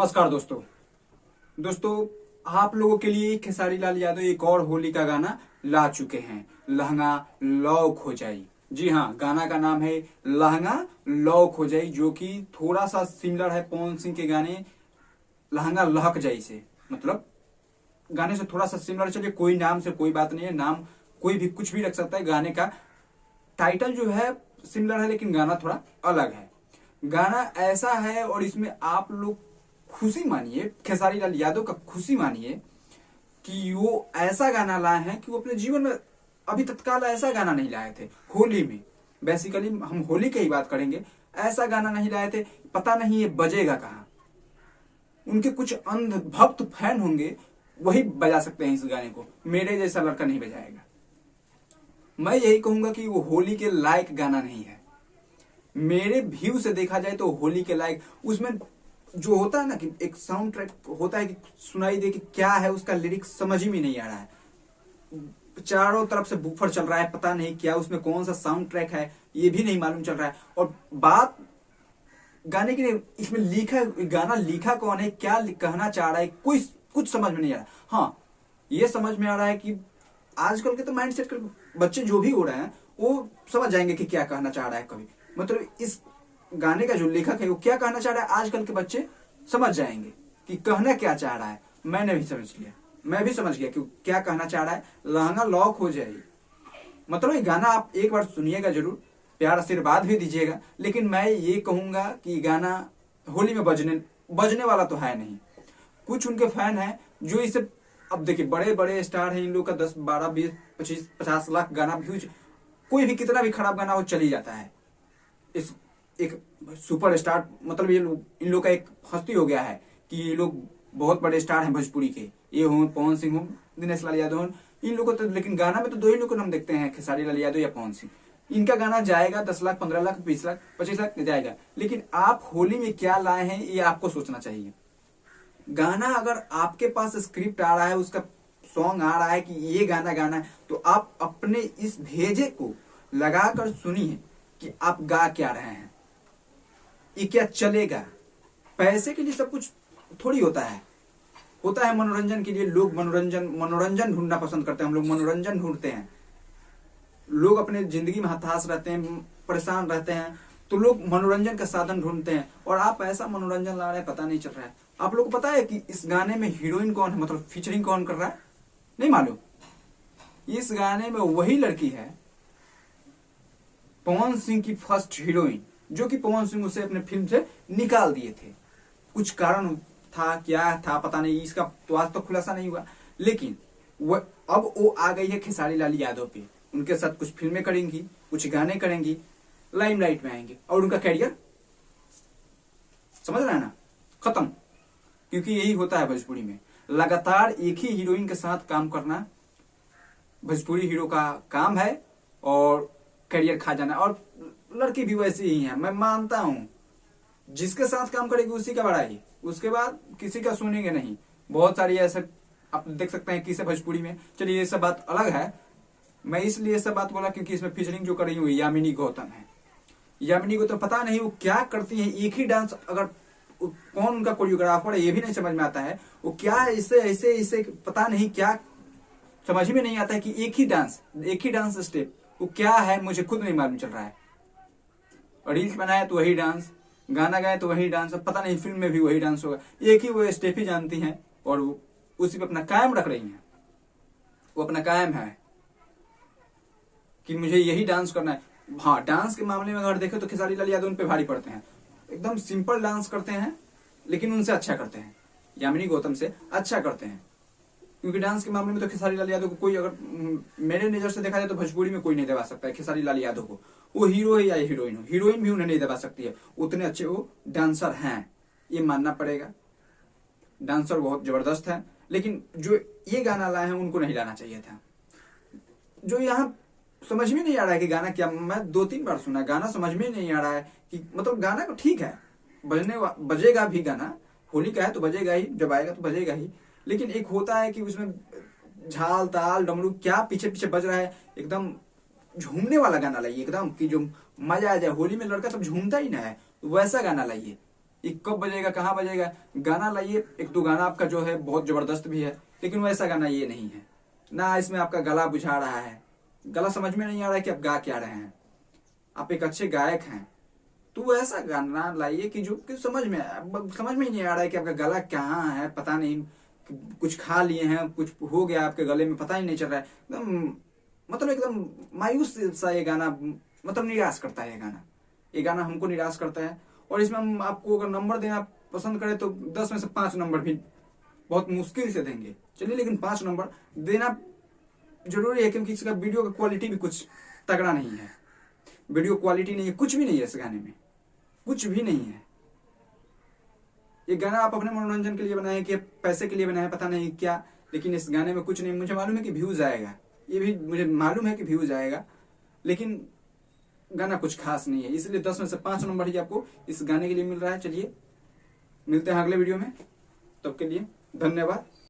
नमस्कार दोस्तों। आप लोगों के लिए खेसारी लाल यादव एक और होली का गाना ला चुके हैं, लहंगा लौक हो जाई। जी हाँ, गाना का नाम है लहंगा लौक हो जाई, जो कि थोड़ा सा सिमिलर है पवन सिंह के गाने लहंगा लहक जाई से। मतलब गाने से थोड़ा सा सिमिलर। चलिए, कोई नाम से कोई बात नहीं है, नाम कोई भी कुछ भी रख सकता है। गाने का टाइटल जो है सिमिलर है, लेकिन गाना थोड़ा अलग है। गाना ऐसा है और इसमें आप लोग खुशी मानिए, खेसारी लाल यादव का खुशी मानिए कि वो ऐसा गाना लाए हैं कि वो अपने जीवन में अभी तत्काल ऐसा गाना नहीं लाए थे। होली में बेसिकली हम होली की ही बात करेंगे, ऐसा गाना नहीं लाए थे। पता नहीं ये बजेगा कहाँ। उनके कुछ अंध भक्त फैन होंगे, वही बजा सकते हैं इस गाने को, मेरे जैसा लड़का नहीं बजाएगा। मैं यही कहूंगा कि वो होली के लायक गाना नहीं है। मेरे व्यू से देखा जाए तो होली के लायक, उसमें जो होता है ना कि एक साउंड ट्रैक होता है कि सुनाई दे कि क्या है, उसका लिरिक्स समझ ही में नहीं आ रहा है। चारों तरफ से बूफर चल रहा है, पता नहीं क्या उसमें कौन सा साउंड ट्रैक है ये भी नहीं मालूम चल रहा है। और बात गाने की नहीं, इसमें लिखा गाना लिखा कौन है, क्या कहना चाह रहा है, कोई कुछ समझ में नहीं आ रहा। हाँ, ये समझ में आ रहा है कि आजकल के तो माइंड सेट के बच्चे जो भी हो रहे हैं वो समझ जाएंगे कि क्या कहना चाह रहा है। कभी मतलब इस गाने का जो लेखक है वो क्या कहना चाह रहा है, आजकल के बच्चे समझ जाएंगे कि कहना क्या चाह रहा है। मैंने भी समझ लिया, मैं भी समझ गया कि क्या कहना चाह रहा है, लहंगा लॉक हो जाएगी। मतलब ये गाना आप एक बार सुनिएगा जरूर, प्यार आशीर्वाद भी दीजिएगा। लेकिन मैं ये कहूंगा कि गाना होली में बजने वाला तो है नहीं। कुछ उनके फैन हैं जो इसे, अब देखिए बड़े बड़े स्टार हैं, इन लोग का 10 12 20 25 50 लाख गाना व्यूज, कोई भी कितना भी खराब गाना हो चली जाता है। इस एक सुपर स्टार, मतलब ये इन लोग का एक हस्ती हो गया है कि ये लोग बहुत बड़े स्टार हैं भोजपुरी के। ये हो पवन सिंह हो, दिनेश लाल यादव हो, इन लोगों को तो, लेकिन गाना में तो दो ही लोग को हम देखते हैं, खेसारी लाल यादव या पवन सिंह। इनका गाना जाएगा 10 लाख 15 लाख 20 लाख 25 लाख जाएगा। लेकिन आप होली में क्या लाए हैं ये आपको सोचना चाहिए। गाना अगर आपके पास स्क्रिप्ट आ रहा है, उसका सॉन्ग आ रहा है कि ये गाना गाना है, तो आप अपने इस भेजे को लगाकर सुनिए कि आप गा क्या रहे हैं, ये क्या चलेगा। पैसे के लिए सब कुछ थोड़ी होता है मनोरंजन के लिए। लोग मनोरंजन ढूंढना पसंद करते हैं, हम लोग मनोरंजन ढूंढते हैं। लोग अपने जिंदगी में हताश रहते हैं, परेशान रहते हैं, तो लोग मनोरंजन का साधन ढूंढते हैं। और आप ऐसा मनोरंजन ला रहे हैं, पता नहीं चल रहा है। आप लोग को पता है कि इस गाने में हीरोइन कौन है, मतलब फीचरिंग कौन कर रहा है, नहीं मालूम। इस गाने में वही लड़की है, पवन सिंह की फर्स्ट हीरोइन, जो कि पवन सिंह उसे अपने फिल्म से निकाल दिए थे। कुछ कारण था, क्या था पता नहीं, इसका तो आज तक खुलासा नहीं हुआ। लेकिन अब वो आ गई है खेसारी लाल यादव पे, उनके साथ कुछ फिल्में करेंगी, कुछ गाने करेंगी, लाइमलाइट में आएंगे, और उनका कैरियर समझ रहे हैं ना, खत्म। क्योंकि यही होता है भोजपुरी में, लगातार एक ही हीरोइन के साथ काम करना भोजपुरी हीरो का काम है, और करियर खा जाना। और लड़की भी वैसी ही है, मैं मानता हूं, जिसके साथ काम करेगी उसी का बड़ा ही, उसके बाद किसी का सुनेंगे नहीं। बहुत सारी ऐसे आप देख सकते हैं किसे भोजपुरी में। चलिए ये सब बात अलग है, मैं इसलिए सब बात बोला क्योंकि इसमें फीचरिंग जो कर रही हुई यामिनी गौतम है। यामिनी गौतम पता नहीं वो क्या करती है, एक ही डांस, अगर कौन उनका कोरियोग्राफर है ये भी नहीं समझ में आता है। वो क्या ऐसे ऐसे ऐसे पता नहीं क्या, समझ में नहीं आता है कि एक ही डांस स्टेप वो क्या है, मुझे खुद नहीं मालूम चल रहा है। रील्स बनाए तो वही डांस, गाना गाए तो वही डांस, पता नहीं फिल्म में भी वही डांस होगा। एक ही वो स्टेप ही जानती हैं और वो उसी पे अपना कायम रख रही हैं। वो अपना कायम है कि मुझे यही डांस करना है। हाँ, डांस के मामले में अगर देखें तो खेसारी लाल यादव उन पे भारी पड़ते हैं। एकदम सिंपल डांस करते हैं, लेकिन उनसे अच्छा करते हैं, यामिनी गौतम से अच्छा करते हैं। क्योंकि डांस के मामले में तो खेसारी लाल यादव को कोई, अगर मेरे नजर से देखा जाए तो भोजपुरी में कोई नहीं दबा सकता है खेसारी लाल यादव को। वो हीरो है या हीरोइन हो, हीरोइन भी उन्हें नहीं दबा सकती है। उतने अच्छे वो डांसर हैं, ये मानना पड़ेगा। डांसर बहुत जबरदस्त है। लेकिन जो ये गाना लाए हैं उनको नहीं लाना चाहिए था। जो यहाँ समझ में नहीं आ रहा है कि गाना क्या, मैं 2-3 बार सुना, गाना समझ में नहीं आ रहा है कि, मतलब गाना को ठीक है, बजेगा भी गाना, होली का है तो बजेगा ही, जब आएगा तो बजेगा ही। लेकिन एक होता है कि उसमें झाल ताल डमरू क्या पीछे पीछे बज रहा है, एकदम झूमने वाला गाना लाइए, एकदम कि जो मजा आ जाए। होली में लड़का सब झूमता ही ना है, वैसा गाना लाइए। ये कब बजेगा, कहाँ बजेगा। गाना लाइए, एक दो गाना आपका जो है बहुत जबरदस्त भी है, लेकिन वैसा गाना ये नहीं है ना। इसमें आपका गला बुझा रहा है, गला समझ में नहीं आ रहा है कि आप गा क्या रहे हैं। आप एक अच्छे गायक हैं तो ऐसा गाना लाइए कि जो कि समझ में ही नहीं आ रहा है कि आपका गला कहाँ है, पता नहीं कुछ खा लिए हैं, कुछ हो गया आपके गले में, पता ही नहीं चल रहा है। एकदम मतलब एकदम मायूस सा ये गाना, मतलब निराश करता है ये गाना हमको निराश करता है। और इसमें हम आपको अगर नंबर देना पसंद करें तो 10 में से 5 नंबर भी बहुत मुश्किल से देंगे, चलिए, लेकिन 5 नंबर देना जरूरी है, क्योंकि इसका वीडियो का क्वालिटी भी कुछ तगड़ा नहीं है। वीडियो क्वालिटी नहीं है, कुछ भी नहीं है इस गाने में, कुछ भी नहीं है। ये गाना आप अपने मनोरंजन के लिए बनाए कि पैसे के लिए बनाए, पता नहीं क्या, लेकिन इस गाने में कुछ नहीं। मुझे मालूम है कि व्यूज आएगा, ये भी मुझे मालूम है कि व्यूज आएगा, लेकिन गाना कुछ खास नहीं है, इसलिए 10 में से 5 नंबर ही आपको इस गाने के लिए मिल रहा है। चलिए मिलते हैं अगले वीडियो में, तब के लिए धन्यवाद।